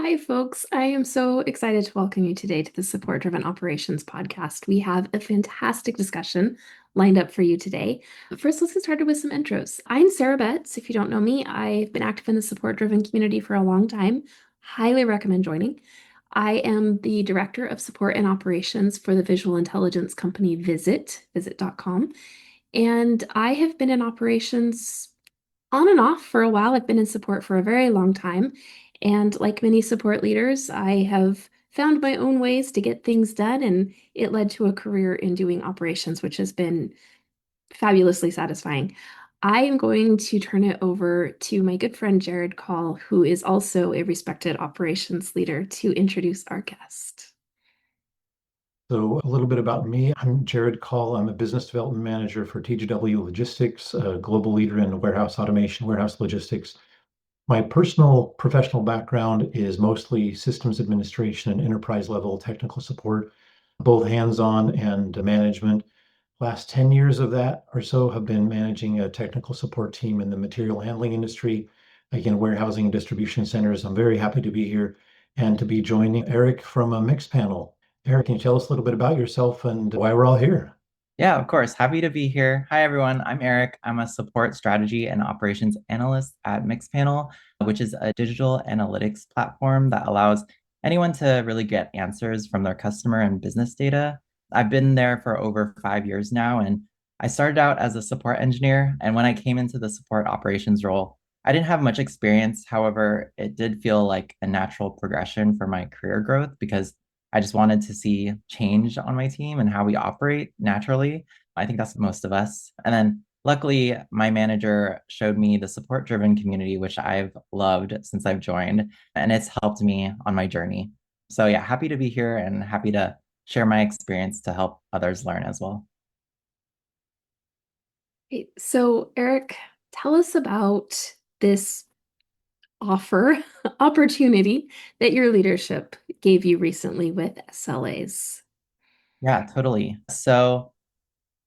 Hi, folks. I am so excited to welcome you today to the Support Driven Operations podcast. We have a fantastic discussion lined up for you today. But first, let's get started with some intros. I'm Sarah Betts. If you don't know me, I've been active in the support driven community for a long time. Highly recommend joining. I am the Director of Support and Operations for the visual intelligence company Vizit, Vizit.com. And I have been in operations on and off for a while. I've been in support for a very long time. And like many support leaders, I have found my own ways to get things done. And it led to a career in doing operations, which has been fabulously satisfying. I am going to turn it over to my good friend Jared Call, who is also a respected operations leader, to introduce our guest. So a little bit about me. I'm Jared Call. I'm a business development manager for TGW Logistics, a global leader in warehouse automation, warehouse logistics. My personal professional background is mostly systems administration and enterprise level technical support, both hands-on and management. Last 10 years of that or so have been managing a technical support team in the material handling industry, again, warehousing and distribution centers. I'm very happy to be here and to be joining Eric from a Mixpanel. Eric, can you tell us a little bit about yourself and why we're all here? Yeah, of course. Happy to be here. Hi, everyone. I'm Eric. I'm a support strategy and operations analyst at Mixpanel, which is a digital analytics platform that allows anyone to really get answers from their customer and business data. I've been there for over 5 years now, and I started out as a support engineer. And when I came into the support operations role, I didn't have much experience. However, it did feel like a natural progression for my career growth because I just wanted to see change on my team and how we operate naturally. I think that's most of us. And then luckily, my manager showed me the support driven community, which I've loved since I've joined, and it's helped me on my journey. So, yeah, happy to be here and happy to share my experience to help others learn as well. Okay, so, Eric, tell us about this opportunity that your leadership gave you recently with SLAs. Yeah, totally. So,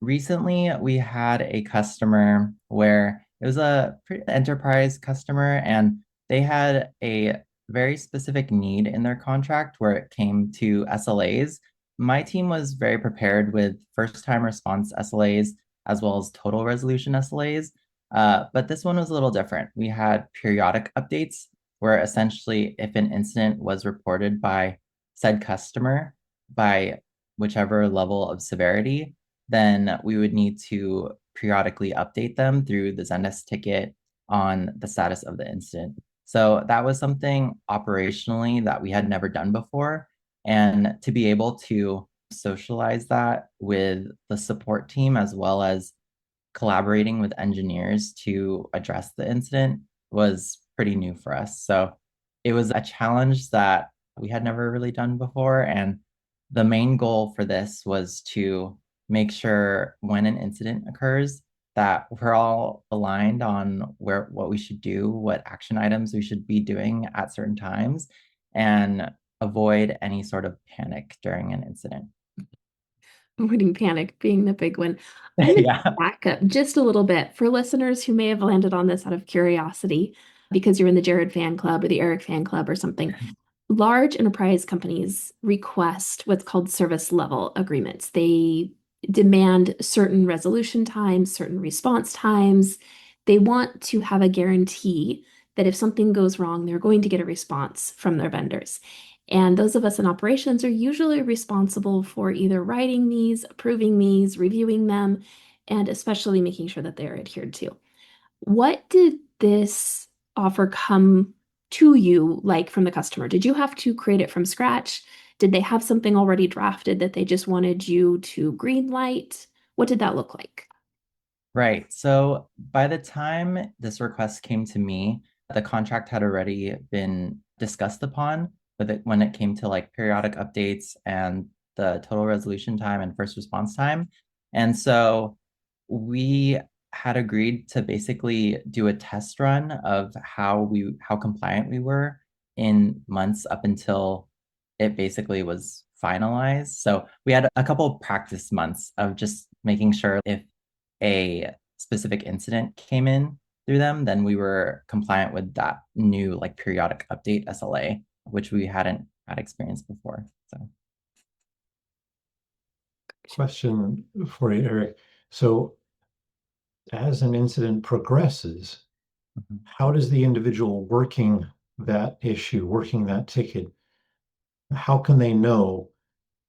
recently, we had a customer where it was a pretty enterprise customer, and they had a very specific need in their contract where it came to SLAs. My team was very prepared with first time response SLAs as well as total resolution SLAs. But this one was a little different. We had periodic updates where essentially, if an incident was reported by said customer by whichever level of severity, then we would need to periodically update them through the Zendesk ticket on the status of the incident. So that was something operationally that we had never done before. And to be able to socialize that with the support team as well as collaborating with engineers to address the incident was pretty new for us. So it was a challenge that we had never really done before. And the main goal for this was to make sure when an incident occurs that we're all aligned on what we should do, what action items we should be doing at certain times, and avoid any sort of panic during an incident. Avoiding panic being the big one. I'm going to Yeah. back up just a little bit for listeners who may have landed on this out of curiosity because you're in the Jared fan club or the Eric fan club or something. Large enterprise companies request what's called service level agreements. They demand certain resolution times, certain response times. They want to have a guarantee that if something goes wrong, they're going to get a response from their vendors. And those of us in operations are usually responsible for either writing these, approving these, reviewing them, and especially making sure that they're adhered to. What did this offer come to you like from the customer? Did you have to create it from scratch? Did they have something already drafted that they just wanted you to green light? What did that look like? Right. So by the time this request came to me, the contract had already been discussed upon when it came to like periodic updates and the total resolution time and first response time. And so we had agreed to basically do a test run of how compliant we were in months up until it basically was finalized. So we had a couple of practice months of just making sure if a specific incident came in through them, then we were compliant with that new like periodic update SLA. which we hadn't had experience before. So Question for you, Eric. So as an incident progresses, how does the individual working that issue, working that ticket, how can they know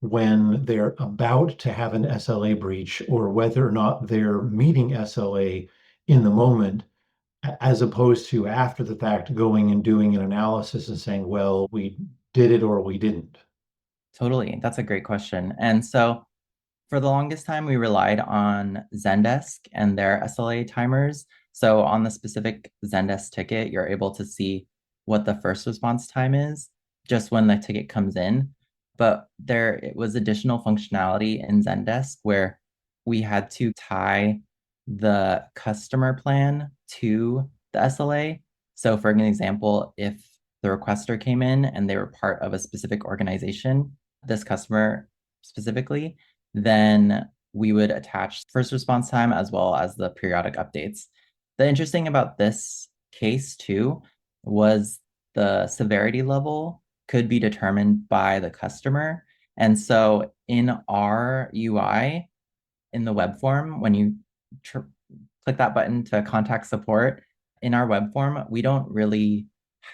when they're about to have an SLA breach or whether or not they're meeting SLA in the moment, as opposed to after the fact going and doing an analysis and saying, well, we did it or we didn't? totally, that's a great question. And so for the longest time, we relied on Zendesk and their SLA timers. So on the specific Zendesk ticket, you're able to see what the first response time is just when the ticket comes in. But there it was additional functionality in Zendesk where we had to tie the customer plan to the SLA. So for an example, if the requester came in and they were part of a specific organization, this customer specifically, then we would attach first response time as well as the periodic updates. The interesting about this case too was the severity level could be determined by the customer. And so in our UI, in the web form, when you click that button to contact support, in our web form, we don't really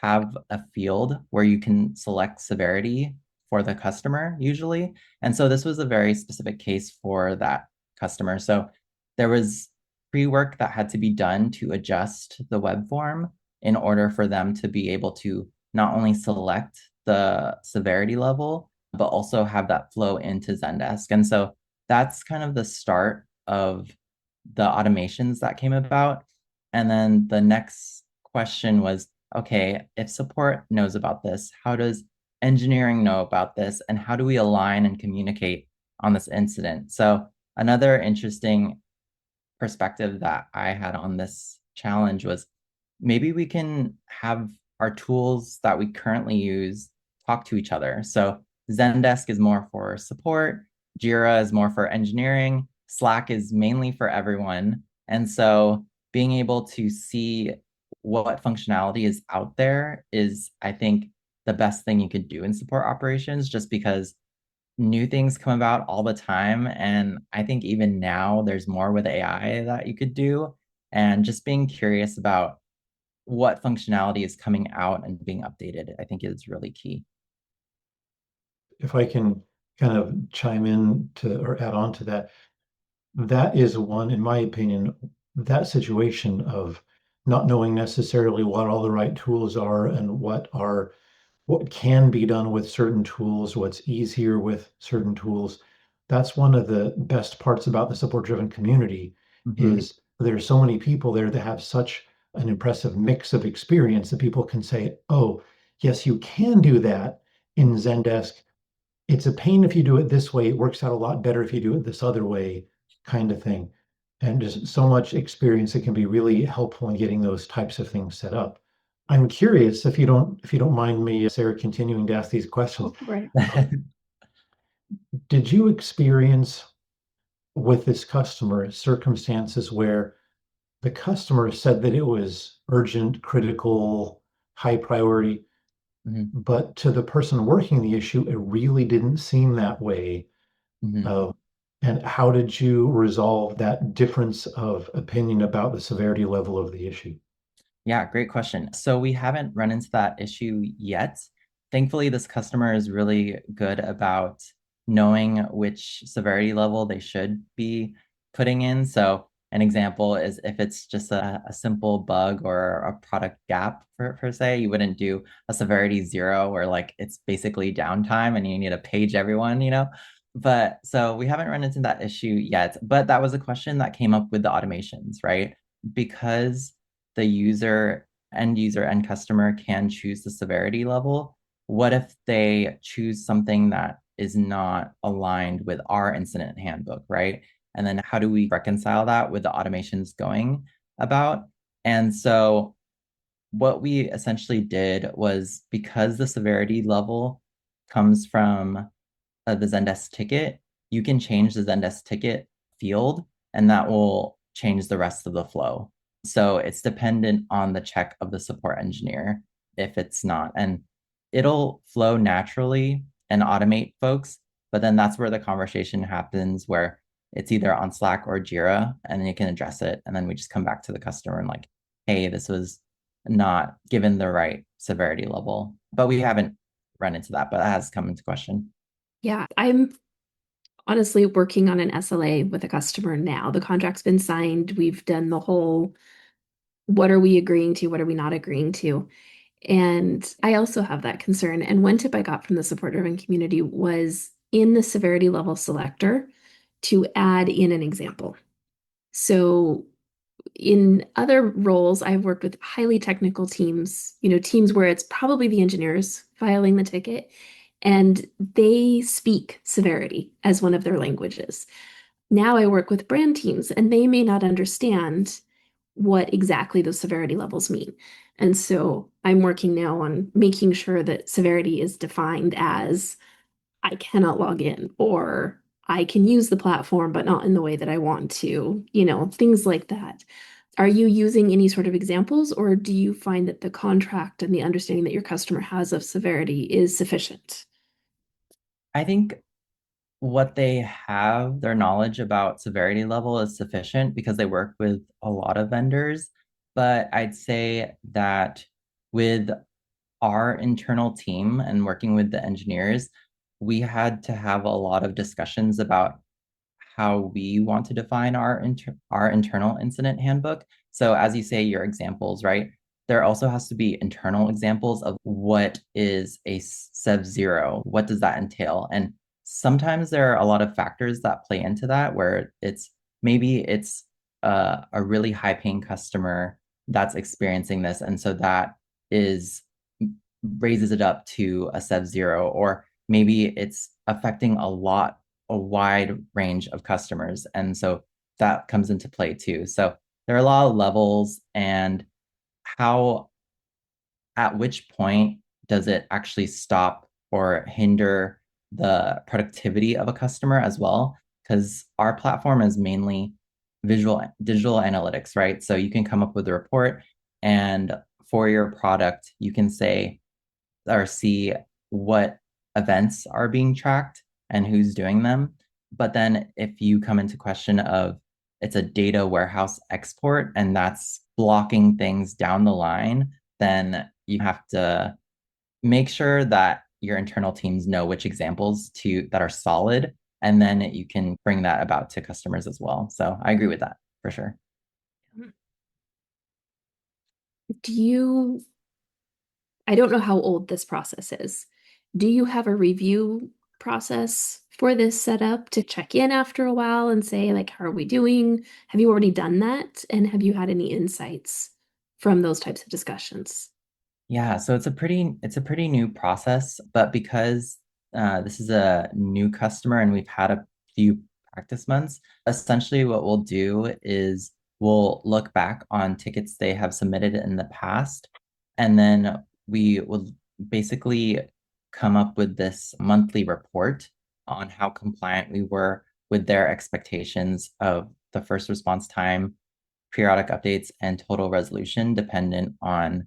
have a field where you can select severity for the customer usually. And so this was a very specific case for that customer. So there was pre-work that had to be done to adjust the web form in order for them to be able to not only select the severity level, but also have that flow into Zendesk. And so that's kind of the start of the automations that came about. And then the next question was, okay, if support knows about this, how does engineering know about this? And how do we align and communicate on this incident? So another interesting perspective that I had on this challenge was maybe we can have our tools that we currently use talk to each other. So Zendesk is more for support, Jira is more for engineering, Slack is mainly for everyone. And so being able to see what functionality is out there is, I think, the best thing you could do in support operations, just because new things come about all the time. And I think even now there's more with AI that you could do. And just being curious about what functionality is coming out and being updated, I think is really key. If I can kind of chime in to or add on to that, that is one, in my opinion, that situation of not knowing necessarily what all the right tools are and what can be done with certain tools, what's easier with certain tools. That's one of the best parts about the support-driven community Mhm. is there's so many people there that have such an impressive mix of experience that people can say, oh, yes, you can do that in Zendesk. It's a pain if you do it this way. It works out a lot better if you do it this other way, kind of thing. And just so much experience that can be really helpful in getting those types of things set up. I'm curious if you don't mind me, Sarah, continuing to ask these questions. Oh, right. Did you experience with this customer circumstances where the customer said that it was urgent, critical, high priority, Mhm. but to the person working the issue, it really didn't seem that way? Mhm. Uh, and how did you resolve that difference of opinion about the severity level of the issue? Yeah, great question. So we haven't run into that issue yet. Thankfully, this customer is really good about knowing which severity level they should be putting in. So an example is if it's just a simple bug or a product gap per se, you wouldn't do a severity 0 where like it's basically downtime and you need to page everyone, you know? But so we haven't run into that issue yet. But that was a question that came up with the automations, right? Because the end customer can choose the severity level. What if they choose something that is not aligned with our incident handbook, right? And then how do we reconcile that with the automations going about? And so what we essentially did was, because the severity level comes from the Zendesk ticket, you can change the Zendesk ticket field, and that will change the rest of the flow. So it's dependent on the check of the support engineer if it's not. And it'll flow naturally and automate folks, but then that's where the conversation happens where it's either on Slack or Jira, and then you can address it. And then we just come back to the customer and like, hey, this was not given the right severity level. But we haven't run into that, but that has come into question. Yeah, I'm honestly working on an SLA with a customer now. The contract's been signed. We've done the whole what are we agreeing to, what are we not agreeing to. And I also have that concern. And one tip I got from the support driven community was in the severity level selector to add in an example. So in other roles, I've worked with highly technical teams, teams where it's probably the engineers filing the ticket and they speak severity as one of their languages. Now I work with brand teams and they may not understand what exactly those severity levels mean. And so I'm working now on making sure that severity is defined as I cannot log in or I can use the platform, but not in the way that I want to, things like that. Are you using any sort of examples, or do you find that the contract and the understanding that your customer has of severity is sufficient? I think what they have, their knowledge about severity level is sufficient because they work with a lot of vendors. But I'd say that with our internal team and working with the engineers, we had to have a lot of discussions about how we want to define our internal incident handbook. So as you say, your examples, right? There also has to be internal examples of what is a Sev zero. What does that entail? And sometimes there are a lot of factors that play into that, where maybe it's a really high paying customer that's experiencing this, and so that is raises it up to a Sev zero, or maybe it's affecting a wide range of customers. And so that comes into play too. So there are a lot of levels, and how, at which point does it actually stop or hinder the productivity of a customer as well? Because our platform is mainly digital analytics, right? So you can come up with a report, and for your product, you can say or see what events are being tracked and who's doing them. But then if you come into question of it's a data warehouse export and that's blocking things down the line, then you have to make sure that your internal teams know which examples that are solid, and then you can bring that about to customers as well. So I agree with that for sure. Do you, I don't know how old this process is. Do you have a review process for this setup to check in after a while and say, like, how are we doing? Have you already done that? And have you had any insights from those types of discussions? Yeah, so it's a pretty new process, but because this is a new customer and we've had a few practice months, essentially what we'll do is we'll look back on tickets they have submitted in the past, and then we will basically come up with this monthly report on how compliant we were with their expectations of the first response time, periodic updates, and total resolution dependent on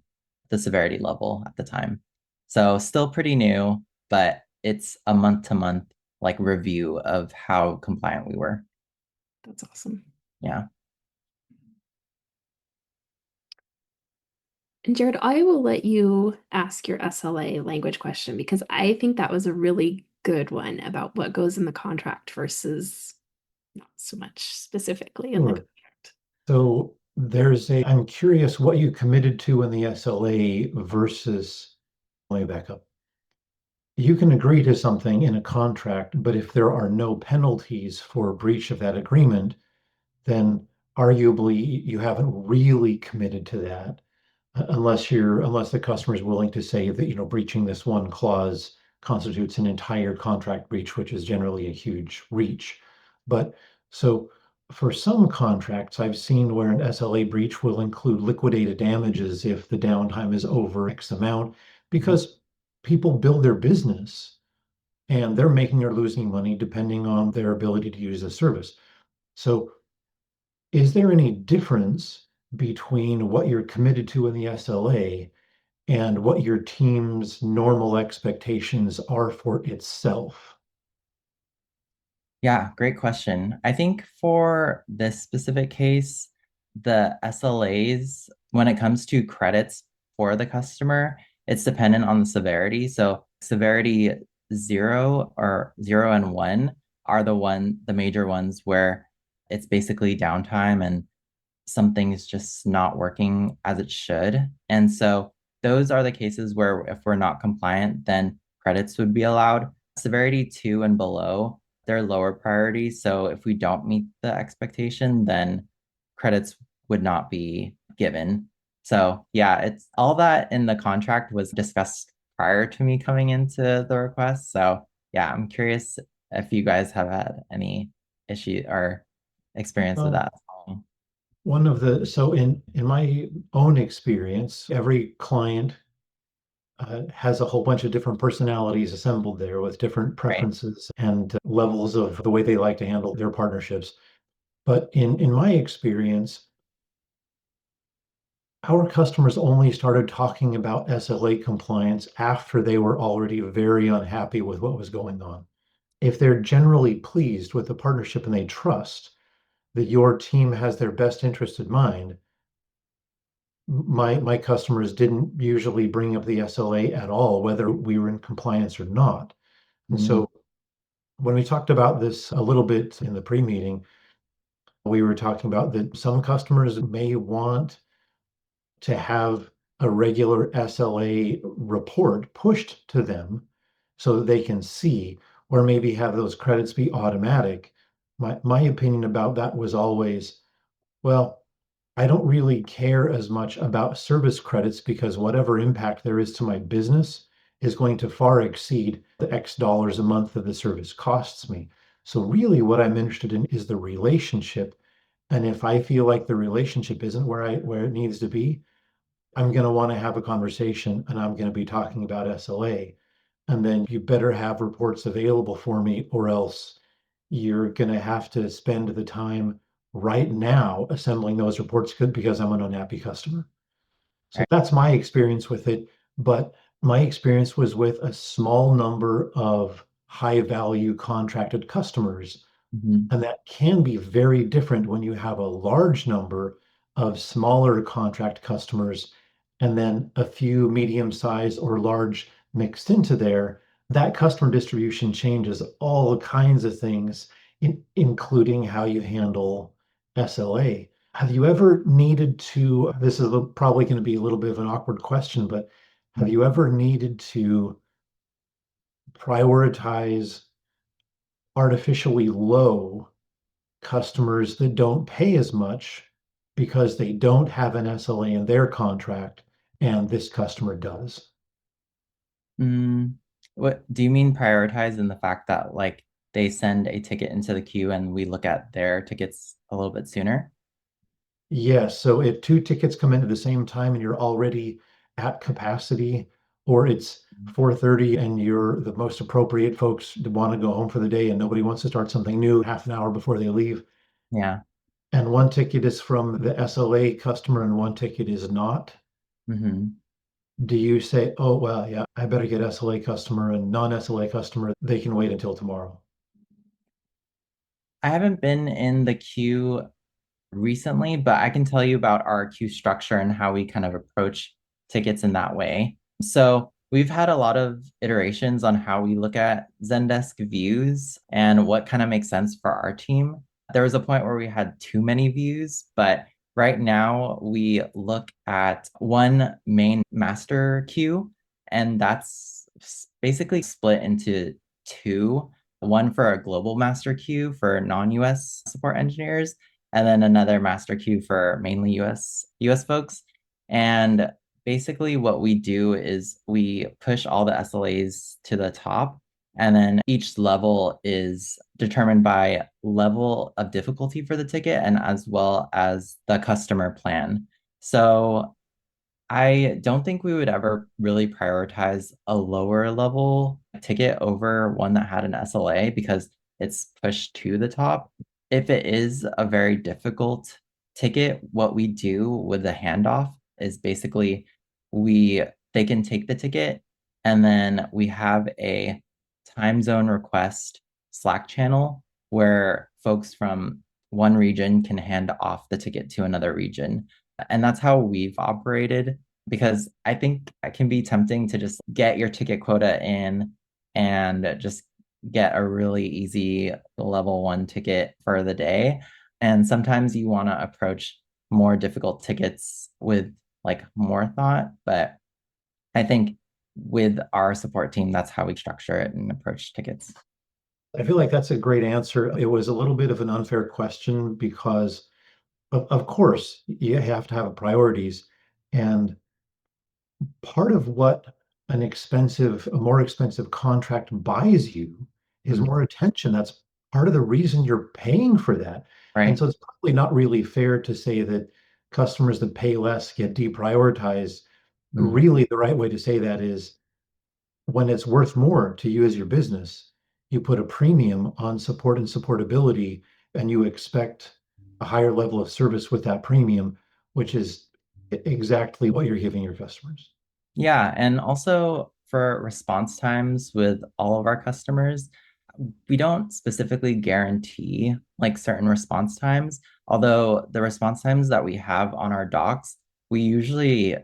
the severity level at the time. So still pretty new, but it's a month to month like review of how compliant we were. That's awesome. Yeah. And Jared, I will let you ask your SLA language question because I think that was a really good one about what goes in the contract versus not so much specifically in the Sure. contract. So I'm curious what you committed to in the SLA versus, let me back up. You can agree to something in a contract, but if there are no penalties for breach of that agreement, then arguably you haven't really committed to that. Unless the customer is willing to say that, breaching this one clause constitutes an entire contract breach, which is generally a huge reach. But so for some contracts, I've seen where an SLA breach will include liquidated damages if the downtime is over X amount, because people build their business and they're making or losing money depending on their ability to use the service. So is there any difference between what you're committed to in the SLA and what your team's normal expectations are for itself? Yeah, great question. I think for this specific case, the SLAs, when it comes to credits for the customer, it's dependent on the severity. So severity 0 and 1 are the major ones where it's basically downtime and something's just not working as it should. And so those are the cases where if we're not compliant, then credits would be allowed. Severity 2 and below, they're lower priority. So if we don't meet the expectation, then credits would not be given. So yeah, it's all that in the contract was discussed prior to me coming into the request. So yeah, I'm curious if you guys have had any issue or experience with Well, that. so in my own experience, every client has a whole bunch of different personalities assembled there with different Right. preferences and levels of the way they like to handle their partnerships. But in my experience, our customers only started talking about SLA compliance after they were already very unhappy with what was going on. If they're generally pleased with the partnership and they trust that your team has their best interest in mind, my customers didn't usually bring up the SLA at all, whether we were in compliance or not. And Mhm. so when we talked about this a little bit in the pre-meeting, we were talking about that some customers may want to have a regular SLA report pushed to them so that they can see, or maybe have those credits be automatic. My opinion about that was always, well, I don't really care as much about service credits because whatever impact there is to my business is going to far exceed the X dollars a month that the service costs me. So really what I'm interested in is the relationship. And if I feel like the relationship isn't where it needs to be, I'm going to want to have a conversation and I'm going to be talking about SLA. And then you better have reports available for me, or else you're going to have to spend the time right now assembling those reports because I'm an unhappy customer. So Right. that's my experience with it. But my experience was with a small number of high value contracted customers. Mhm. And that can be very different when you have a large number of smaller contract customers and then a few medium sized or large mixed into there. That customer distribution changes all kinds of things, including how you handle SLA. Have you ever needed to, this is probably going to be a little bit of an awkward question, but have you ever needed to prioritize artificially low customers that don't pay as much because they don't have an SLA in their contract and this customer does? Mm, what do you mean prioritize in the fact that like they send a ticket into the queue and we look at their tickets a little bit sooner? Yes. So if two tickets come in at the same time and you're already at capacity, or it's 4:30 and you're the most appropriate folks to want to go home for the day and nobody wants to start something new half an hour before they leave, Yeah. and one ticket is from the SLA customer and one ticket is not, Hmm. do you say, oh, well, yeah, I better get SLA customer and non-SLA customer, they can wait until tomorrow? I haven't been in the queue recently, but I can tell you about our queue structure and how we kind of approach tickets in that way. So we've had a lot of iterations on how we look at Zendesk views and what kind of makes sense for our team. There was a point where we had too many views, but right now we look at one main master queue, and that's basically split into two. One for a global master queue for non-US support engineers, and then another master queue for mainly US folks. And basically what we do is we push all the SLAs to the top, and then each level is determined by level of difficulty for the ticket and as well as the customer plan. So I don't think we would ever really prioritize a lower level ticket over one that had an SLA because it's pushed to the top. If it is a very difficult ticket, what we do with the handoff is basically we they can take the ticket, and then we have a time zone request Slack channel where folks from one region can hand off the ticket to another region. And that's how we've operated, because I think it can be tempting to just get your ticket quota in and just get a really easy level 1 ticket for the day. And sometimes you want to approach more difficult tickets with like more thought. But I think with our support team, that's how we structure it and approach tickets. I feel like that's a great answer. It was a little bit of an unfair question because, of course, you have to have priorities. And part of what a more expensive contract buys you is Mhm. more attention. That's part of the reason you're paying for that. And Right? so it's probably not really fair to say that customers that pay less get deprioritized. Mhm. Really, the right way to say that is when it's worth more to you as your business, you put a premium on support and supportability, and you expect a higher level of service with that premium, which is exactly what you're giving your customers. Yeah, and also for response times with all of our customers, we don't specifically guarantee like certain response times, although the response times that we have on our docs, we usually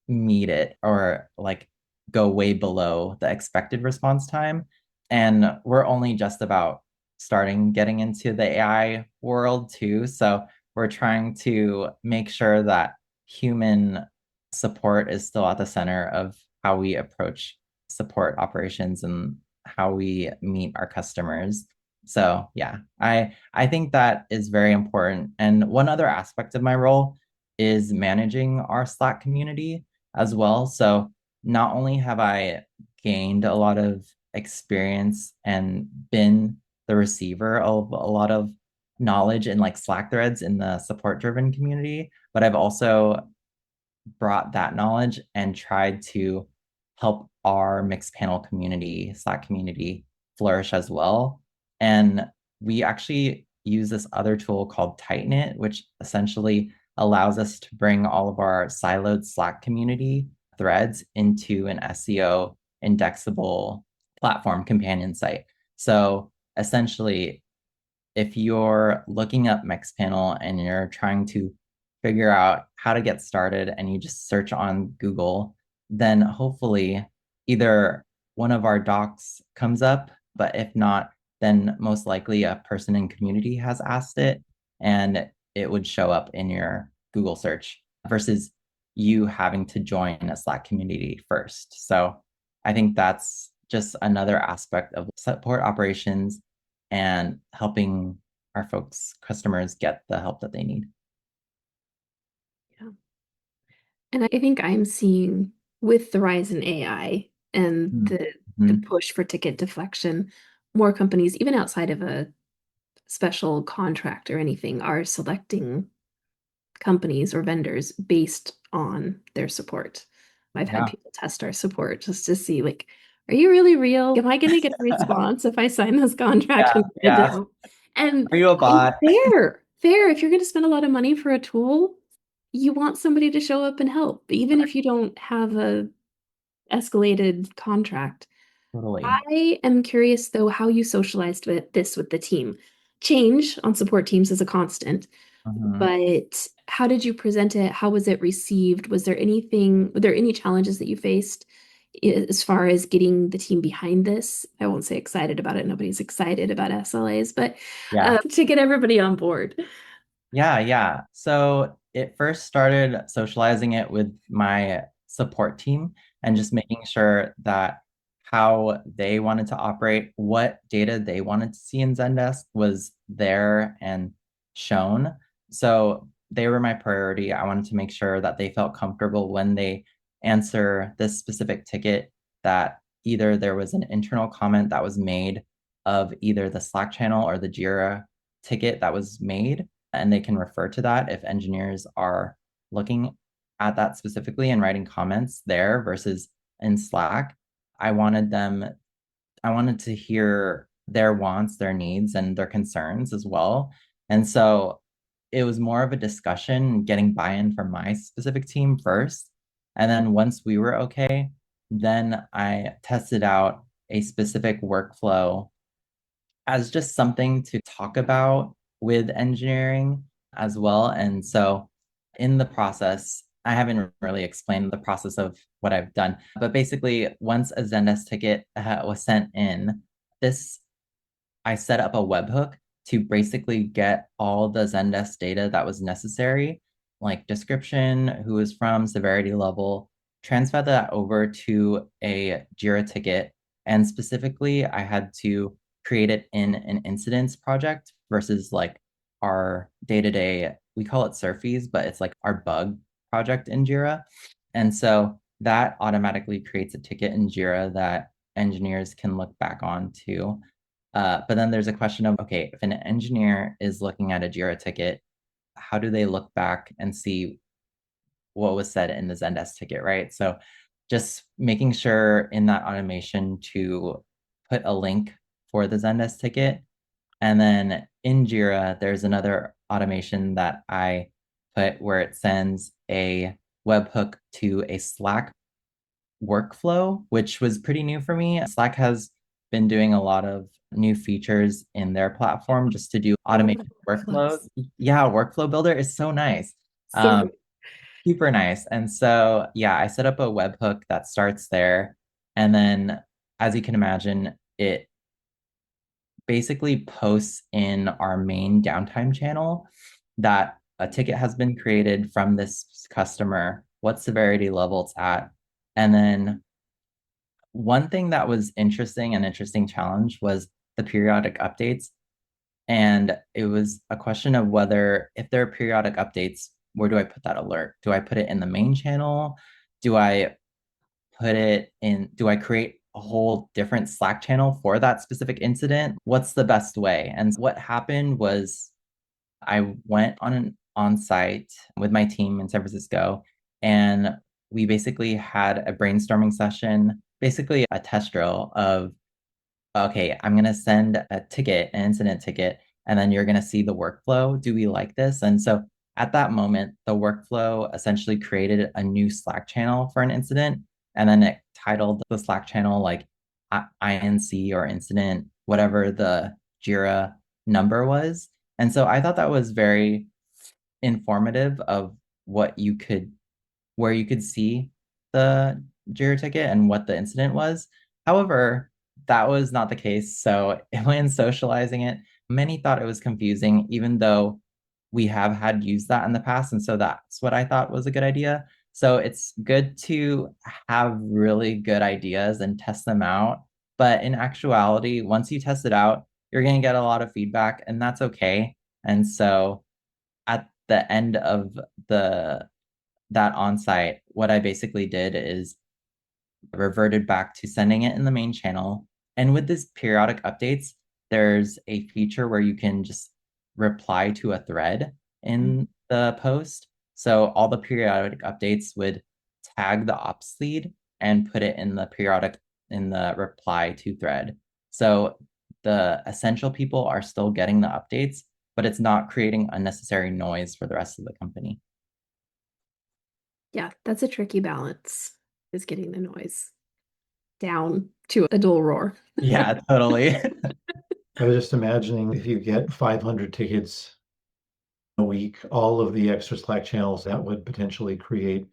meet it or like go way below the expected response time. And we're only just about starting getting into the AI world too. So we're trying to make sure that human support is still at the center of how we approach support operations and how we meet our customers. So yeah, I think that is very important. And one other aspect of my role is managing our Slack community as well. So not only have I gained a lot of experience and been the receiver of a lot of knowledge in like Slack threads in the support driven community, but I've also brought that knowledge and tried to help our Mixpanel community, Slack community flourish as well. And we actually use this other tool called Tighten It, which essentially allows us to bring all of our siloed Slack community threads into an SEO indexable platform companion site. So essentially, if you're looking up Mixpanel and you're trying to figure out how to get started and you just search on Google, then hopefully either one of our docs comes up, but if not, then most likely a person in community has asked it and it would show up in your Google search versus you having to join a Slack community first. So I think that's just another aspect of support operations and helping our folks, customers get the help that they need. Yeah. And I think I'm seeing with the rise in AI and the Mm-hmm. push for ticket deflection, more companies, even outside of a special contract or anything, are selecting companies or vendors based on their support. I've had Yeah. people test our support just to see, like, are you really real? Am I going to get a response if I sign this contract Yeah. and put it Yeah. down? And Are you a it's bot? fair, fair. If you're going to spend a lot of money for a tool, you want somebody to show up and help, even if you don't have a escalated contract. Totally. I am curious though how you socialized this with the team. Change on support teams is a constant, Mhm. but how did you present it? How was it received? Were there any challenges that you faced as far as getting the team behind this? I won't say excited about it. Nobody's excited about SLAs, but Yeah. to get everybody on board. Yeah, yeah. So it first started socializing it with my support team and just making sure that how they wanted to operate, what data they wanted to see in Zendesk was there and shown. So they were my priority. I wanted to make sure that they felt comfortable when they answer this specific ticket that either there was an internal comment that was made of either the Slack channel or the Jira ticket that was made, and they can refer to that if engineers are looking at that specifically and writing comments there versus in Slack. I wanted them, I wanted to hear their wants, their needs, and their concerns as well. And so it was more of a discussion, getting buy-in from my specific team first. And then once we were okay, then I tested out a specific workflow as just something to talk about with engineering as well. And so in the process, I haven't really explained the process of what I've done, but basically, once a Zendesk ticket was sent in, this I set up a webhook to basically get all the Zendesk data that was necessary, like description, who is from, severity level, transfer that over to a Jira ticket. And specifically, I had to create it in an incidents project versus like our day-to-day, we call it Surfies, but it's like our bug project in Jira. And so that automatically creates a ticket in Jira that engineers can look back on to. But then there's a question of, okay, if an engineer is looking at a Jira ticket, how do they look back and see what was said in the Zendesk ticket, right? So just making sure in that automation to put a link for the Zendesk ticket. And then in Jira, there's another automation that I put where it sends a webhook to a Slack workflow, which was pretty new for me. Slack has been doing a lot of new features in their platform just to do automated workflows. Yeah, workflow builder is so nice. So Super nice. And so, yeah, I set up a webhook that starts there. And then, as you can imagine, it basically posts in our main downtime channel that a ticket has been created from this customer, what severity level it's at. And then one thing that was interesting, an interesting challenge was the periodic updates. And it was a question of whether, if there are periodic updates, where do I put that alert? Do I put it in the main channel? Do I do I create a whole different Slack channel for that specific incident? What's the best way? And what happened was I went on an on-site with my team in San Francisco, and we basically had a brainstorming session, basically a test drill of, okay, I'm going to send a ticket, an incident ticket, and then you're going to see the workflow. Do we like this? And so at that moment, the workflow essentially created a new Slack channel for an incident. And then it titled the Slack channel like INC or incident, whatever the Jira number was. And so I thought that was very informative of what you could, where you could see the Jira ticket and what the incident was. However, that was not the case. So when socializing it, many thought it was confusing, even though we have had used that in the past. And so that's what I thought was a good idea. So it's good to have really good ideas and test them out. But in actuality, once you test it out, you're going to get a lot of feedback, and that's okay. And so at the end of the that on-site, what I basically did is reverted back to sending it in the main channel. And with these periodic updates, there's a feature where you can just reply to a thread in the post. So all the periodic updates would tag the ops lead and put it in the reply to thread. So the essential people are still getting the updates, but it's not creating unnecessary noise for the rest of the company. yeah, that's a tricky balance, is getting the noise down to a dull roar. Yeah, totally. I was just imagining if you get 500 tickets a week, all of the extra Slack channels that would potentially create.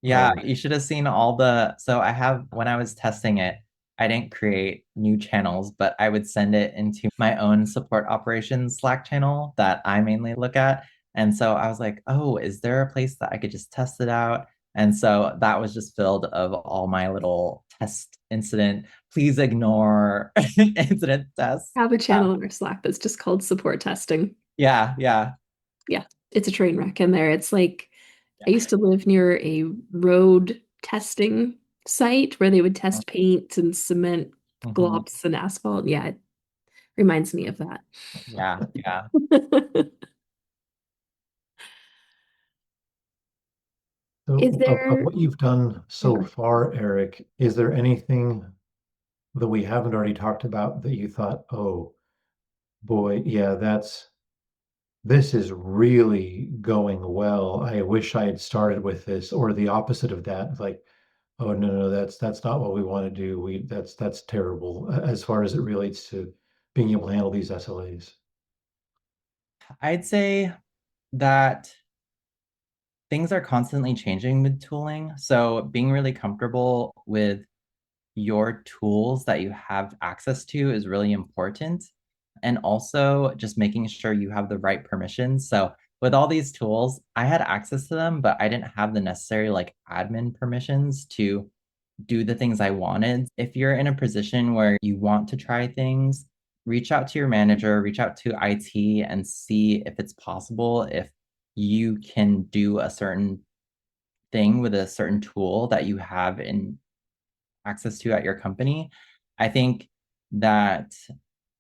Yeah, you should have seen so when I was testing it, I didn't create new channels, but I would send it into my own support operations Slack channel that I mainly look at. And so I was like, oh, is there a place that I could just test it out? And so that was just filled of all my little test incident. Please ignore incident tests. Have a channel in our Slack that's just called support testing. Yeah, yeah. Yeah, it's a train wreck in there. It's like I used to live near a road testing site where they would test paint and cement Mhm. globs and asphalt. Yeah, it reminds me of that. Yeah, yeah. Is So of there, what you've done so far, Eric, is there anything that we haven't already talked about that you thought, oh boy, yeah, this is really going well. I wish I had started with this, or the opposite of that. Like, oh no, that's not what we want to do. That's terrible as far as it relates to being able to handle these SLAs. I'd say that things are constantly changing with tooling. So being really comfortable with your tools that you have access to is really important. And also just making sure you have the right permissions. So with all these tools, I had access to them, but I didn't have the necessary like admin permissions to do the things I wanted. If you're in a position where you want to try things, reach out to your manager, reach out to IT and see if it's possible, if you can do a certain thing with a certain tool that you have in access to at your company. I think that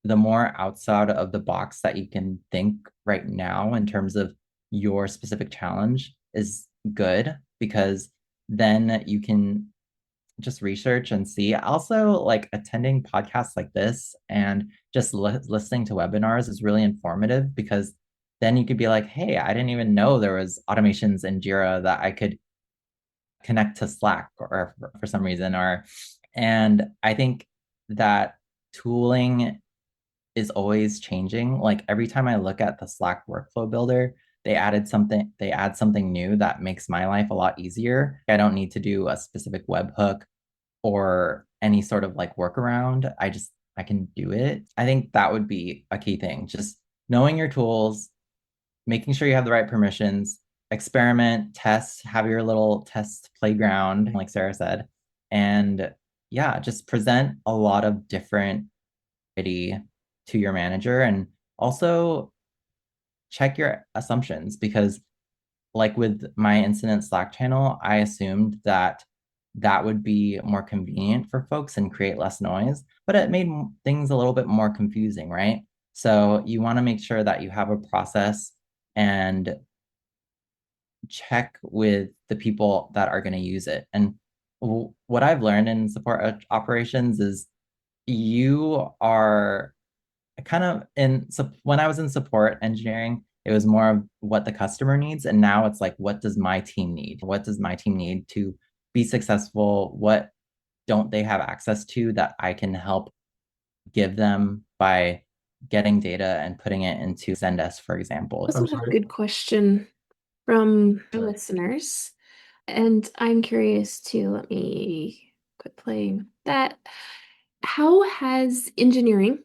the more outside of the box that you can think right now in terms of your specific challenge is good, because then you can just research and see. Also, like attending podcasts like this and just listening to webinars is really informative, because then you could be like, hey, I didn't even know there was automations in Jira that I could connect to Slack or for some reason. And I think that tooling is always changing. Like every time I look at the Slack workflow builder, they add something new that makes my life a lot easier. I don't need to do a specific webhook or any sort of like workaround. I can do it. I think that would be a key thing. Just knowing your tools, making sure you have the right permissions, experiment, test, have your little test playground, like Sarah said. And yeah, just present a lot of different to your manager, and also check your assumptions, because like with my incident Slack channel, I assumed that that would be more convenient for folks and create less noise, but it made things a little bit more confusing, right? So you want to make sure that you have a process and check with the people that are going to use it. And what I've learned in support operations is you are kind of in, so when I was in support engineering, it was more of what the customer needs. And now it's like, what does my team need? What does my team need to be successful? What don't they have access to that I can help give them by getting data and putting it into Zendesk, for example? Also I'm have a sorry. good question from the Sorry. listeners, and I'm curious to let me quit playing with that. How has engineering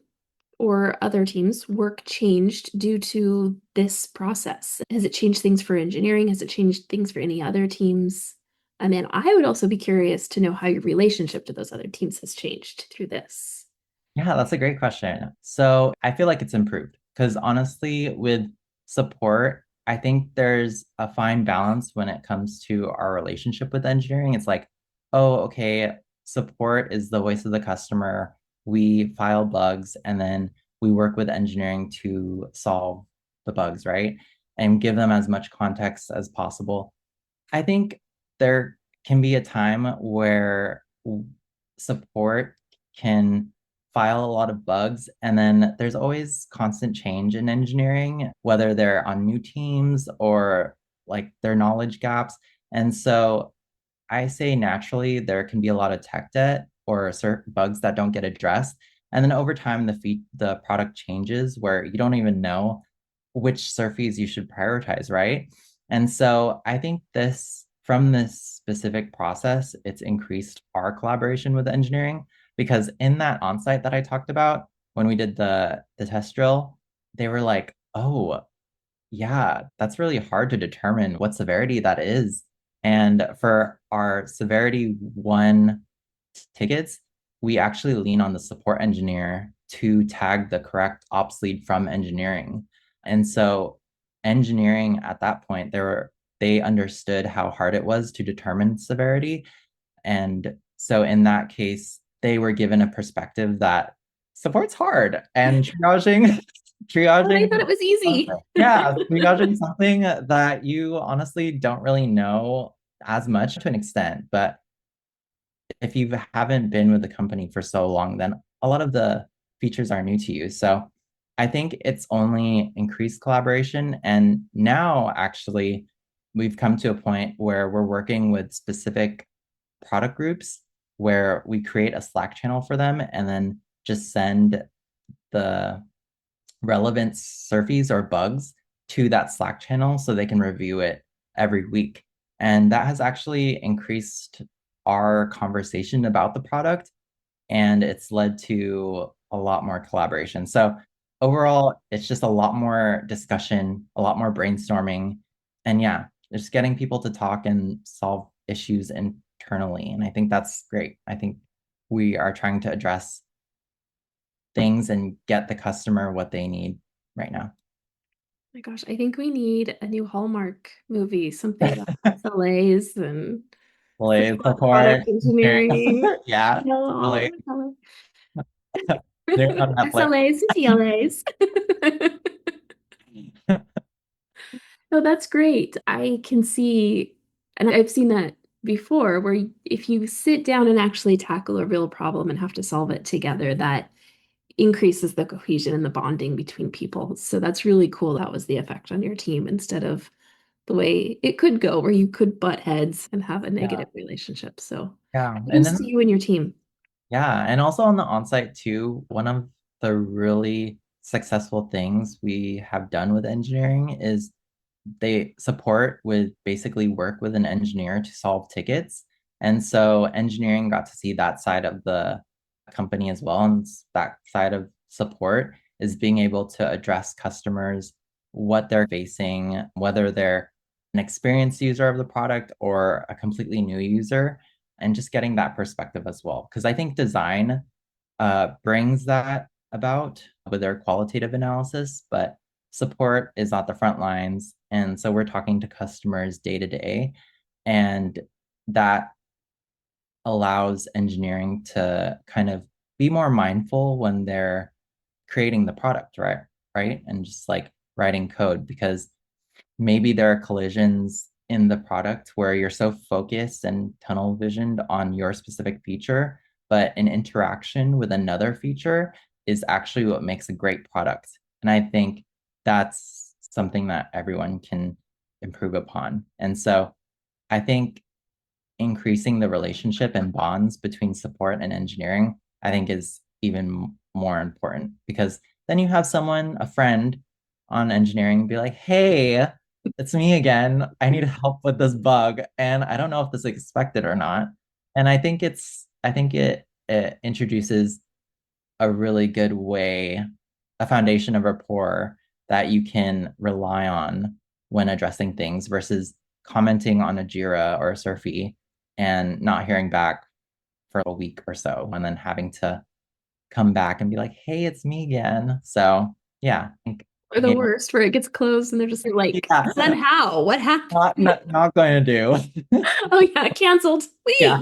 or other teams' work changed due to this process? Has it changed things for engineering? Has it changed things for any other teams? I mean, I would also be curious to know how your relationship to those other teams has changed through this. Yeah, that's a great question. So I feel like it's improved because honestly, with support, I think there's a fine balance when it comes to our relationship with engineering. It's like, oh, okay, support is the voice of the customer. We file bugs and then we work with engineering to solve the bugs, right? And give them as much context as possible. I think there can be a time where support can file a lot of bugs, and then there's always constant change in engineering, whether they're on new teams or like their knowledge gaps. And so I say naturally there can be a lot of tech debt or certain bugs that don't get addressed. And then over time, the product changes where you don't even know which surface you should prioritize, right? And so I think from this specific process, it's increased our collaboration with engineering, because in that onsite that I talked about, when we did the test drill, they were like, oh, yeah, that's really hard to determine what severity that is. And for our severity 1 tickets, we actually lean on the support engineer to tag the correct ops lead from engineering. And so engineering at that point, they understood how hard it was to determine severity. And so in that case, they were given a perspective that support's hard, and triaging Oh, I triaging thought it was easy. yeah, triaging something that you honestly don't really know as much to an extent. But if you haven't been with the company for so long, then a lot of the features are new to you. So I think it's only increased collaboration. And now, actually, we've come to a point where we're working with specific product groups where we create a Slack channel for them and then just send the relevant surfies or bugs to that Slack channel so they can review it every week. And that has actually increased our conversation about the product, and it's led to a lot more collaboration. So overall, it's just a lot more discussion, a lot more brainstorming, and yeah, just getting people to talk and solve issues internally. And I think that's great. I think we are trying to address things and get the customer what they need right now. My gosh, I think we need a new Hallmark movie, something about SLAs and Support, product engineering. yeah, No, totally. They're on Netflix. SLAs and TLAs. No, that's great. I can see, and I've seen that before, where if you sit down and actually tackle a real problem and have to solve it together, that increases the cohesion and the bonding between people. So that's really cool. That was the effect on your team instead of the way it could go, where you could butt heads and have a Yeah, negative relationship. So yeah. And kudos to then you and your team. yeah, and also on the onsite too, one of the really successful things we have done with engineering is they support with basically work with an engineer to solve tickets. And so engineering got to see that side of the company as well. And that side of support is being able to address customers, what they're facing, whether they're an experienced user of the product or a completely new user, and just getting that perspective as well. Because I think design brings that about with their qualitative analysis, but support is at the front lines. And so we're talking to customers day to day. And that allows engineering to kind of be more mindful when they're creating the product, right? Right. And just like writing code, because maybe there are collisions in the product where you're so focused and tunnel visioned on your specific feature, but an interaction with another feature is actually what makes a great product. And I think that's something that everyone can improve upon. And so I think increasing the relationship and bonds between support and engineering, I think is even more important, because then you have someone, a friend on engineering, be like, hey, it's me again. I need help with this bug. And I don't know if this is expected or not. And I think it introduces a really good way, a foundation of rapport that you can rely on when addressing things versus commenting on a Jira or a Surfy and not hearing back for a week or so, and then having to come back and be like, hey, it's me again. So yeah, I think Or the worst, where it gets closed and they're just like, yeah, then how? What happened? not going to do. Oh yeah, canceled. Yeah.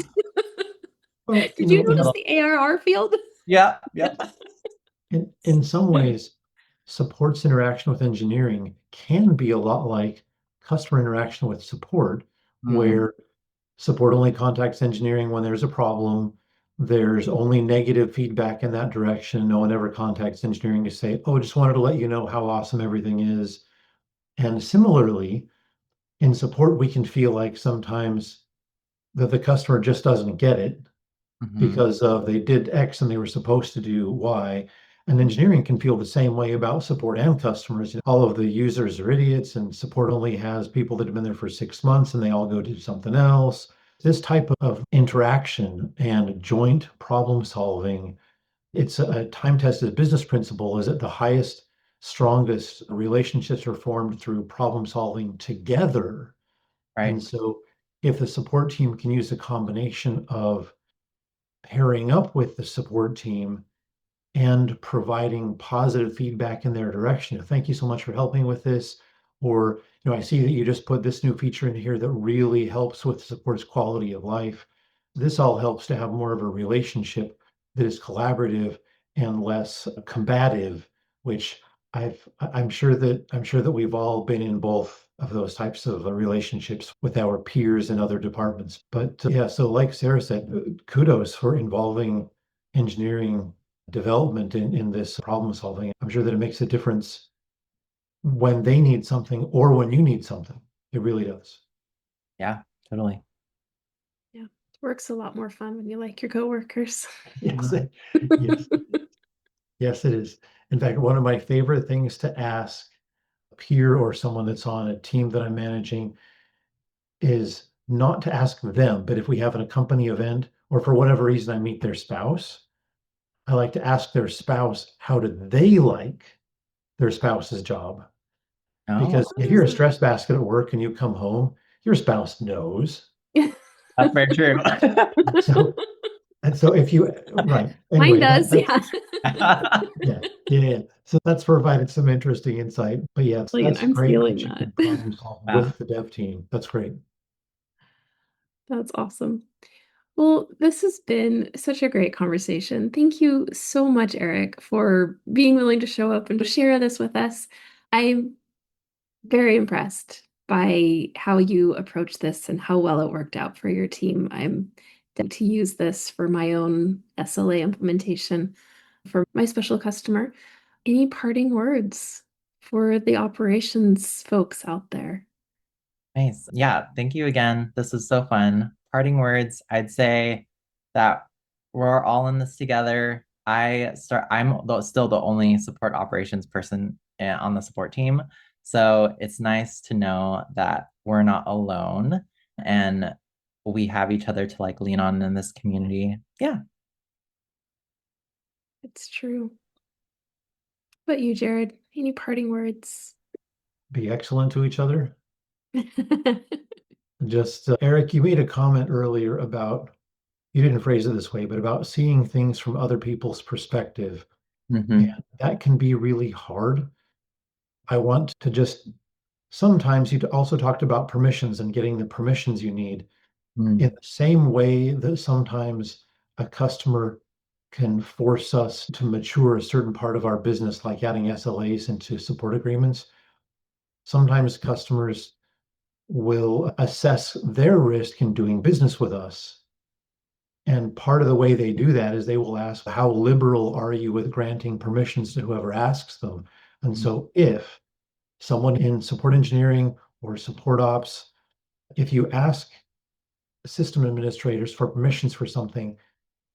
Wait, Well, did you notice the ARR field? Yeah, yeah. in some ways, support's interaction with engineering can be a lot like customer interaction with support, Mm, where support only contacts engineering when there's a problem. There's only negative feedback in that direction. No one ever contacts engineering to say, oh, just wanted to let you know how awesome everything is. And similarly, in support, we can feel like sometimes that the customer just doesn't get it mhm. because they did X and they were supposed to do Y. And engineering can feel the same way about support and customers. All of the users are idiots, and support only has people that have been there for 6 months and they all go do something else. This type of interaction and joint problem solving, it's a time-tested business principle, is at the highest, strongest relationships are formed through problem solving together. Right. And so if the support team can use a combination of pairing up with the support team and providing positive feedback in their direction. Thank you so much for helping with this. Or, I see that you just put this new feature in here that really helps with support's quality of life. This all helps to have more of a relationship that is collaborative and less combative, which I'm sure that we've all been in both of those types of relationships with our peers in other departments. But yeah, so like Sarah said, kudos for involving engineering development in this problem solving. I'm sure that it makes a difference when they need something or when you need something. It really does. Yeah, totally. Yeah, work's a lot more fun when you like your coworkers. Yes, yes, yes, it is. In fact, one of my favorite things to ask a peer or someone that's on a team that I'm managing is not to ask them, but if we have a company event or for whatever reason I meet their spouse, I like to ask their spouse, how do they like their spouse's job? Oh, Because if you're a stress basket at work and you come home, your spouse knows. that's very true. So, and so if you, right, Mine anyway, does, yeah. yeah. So that's provided some interesting insight. But yeah, that's I'm great stealing that you that. can problem solve with the dev team. That's great. That's awesome. Well, this has been such a great conversation. Thank you so much, Eric, for being willing to show up and to share this with us. I'm very impressed by how you approached this and how well it worked out for your team. I'm going to use this for my own SLA implementation for my special customer. Any parting words for the operations folks out there? Nice. Yeah, thank you again. This was so fun. Parting words, I'd say that we're all in this together. Still the only support operations person on the support team. So it's nice to know that we're not alone and we have each other to like lean on in this community. Yeah. It's true. But you, Jared, any parting words? Be excellent to each other. Just, Eric, you made a comment earlier about, you didn't phrase it this way, but about seeing things from other people's perspective. Mm-hmm. And that can be really hard. I want to just, sometimes you also talked about permissions and getting the permissions you need. Mm. In the same way that sometimes a customer can force us to mature a certain part of our business, like adding SLAs into support agreements, sometimes customers will assess their risk in doing business with us. And part of the way they do that is they will ask, how liberal are you with granting permissions to whoever asks them? And so if someone in support engineering or support ops, if you ask system administrators for permissions for something,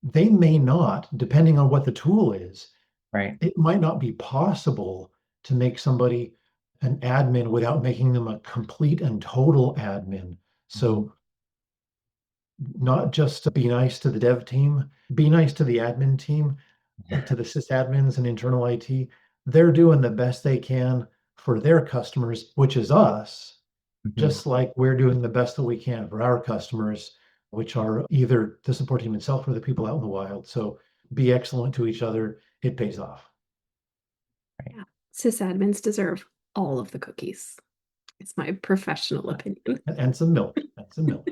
they may not, depending on what the tool is, Right. it might not be possible to make somebody an admin without making them a complete and total admin. So not just to be nice to the dev team, be nice to the admin team, to the sysadmins and internal IT. They're doing the best they can for their customers, which is us, just like we're doing the best that we can for our customers, which are either the support team itself or the people out in the wild. So be excellent to each other. It pays off. Yeah. Sysadmins deserve all of the cookies. It's my professional opinion. And some milk. And some milk.